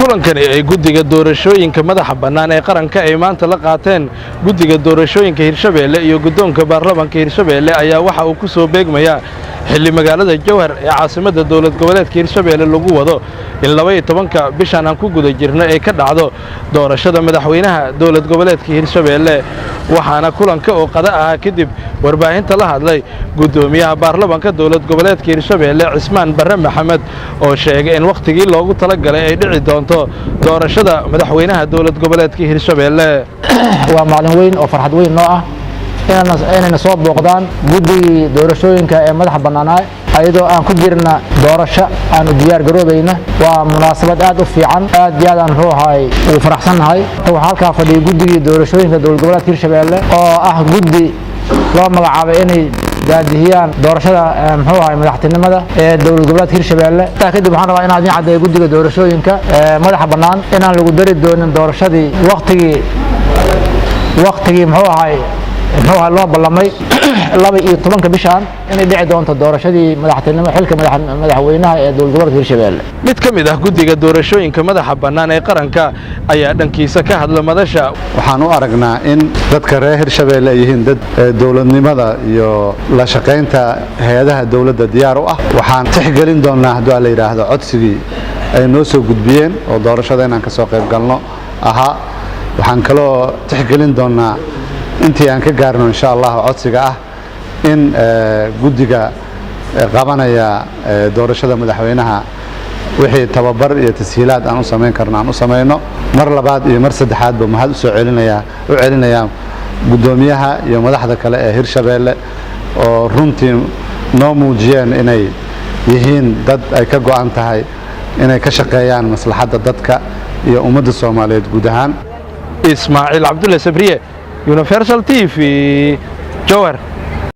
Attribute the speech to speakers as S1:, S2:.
S1: kulankani ay guddiga doorashooyinka madaxa bannaan ee qaranka ay maanta la qaateen guddiga doorashooyinka Hirshabeelle iyo guddoonka baarlamaanka Hirshabeelle ayaa waxa uu ku soo beegmaya xilli magaalada Jowhar ee caasimadda dawlad goboleedka Hirshabeelle lagu wado in 12 bishan aan ku guda jirno ay ka dhacdo doorashada madaxweynaha dawlad goboleedka Hirshabeelle waxaana kulanka oo qada ah kadib warbaahinta la hadlay gudoomiyaha baarlamaanka dawlad goboleedka Hirshabeelle Cismaan Barre Maxamed oo sheegay in waqtigii loogu talagalay ay dhici doonto doorashada madaxweynaha dawlad goboleedka Hirshabeelle
S2: waa maalin weyn oo farxad weyn noo ah inayna soo booqdaan guddiga doorashooyinka ee madaxa bannaanaa ayadoo aan ku jirna doorasho aan u diyaar garoobayna waa munaasabad aad u fiican aad iyo aad aan ruuxay ugu faraxsanahay waxa halka fadhiyo guddiga doorashooyinka dawlad goboleedka Hirshabeelle oo ah guddi loo magacaabay inay daadiyaan doorashada madaxtinimada ee dawlad goboleedka Hirshabeelle kadib waxaan rabaa inaan caddeeyo guddiga doorashooyinka madaxa bannaan inaan lagu dari doonin doorashadii waqtigii loo ballamay 12 bishan inay dhici doonto doorashadii madaxtinimo xilka madaxweynaha ee dawlad goboleedka Hirshabeelle
S1: mid ka mid ah guddiga doorashooyinka madaxa bannaan ee qaranka ayaa dhankiisa ka hadla madasha
S3: waxaan u aragnaa in dadka reer Hirshabeelle ay yihiin dad dawladnimada iyo la shaqeynta hay'adaha dawladda diyaar u ah waxaan tixgelin doonaa haddii la yiraahdo codsigii ay noo soo gudbiyeen oo doorashada inaan ka soo qayb galno waxaan kaloo tixgelin doonaa intii aan ka gaarno insha Allah codsiga ah in guddiga qabanaya doorashada madaxweynaha wixii tababar iyo tashiilaad aan u sameyn karno aan u sameeyno mar labaad iyo mar saddexaad ba mahad u soo celinaya gudoomiyaha iyo madaxda kale ee Hirshabeelle oo runtii noo muujiyeen inay yihiin dad ay ka go'an tahay inay ka shaqeeyaan maslaxadda dadka iyo ummadda Soomaaliyeed guud ahaan
S1: Ismaaciil Cabdulle Sabriye Universal TV Jowhar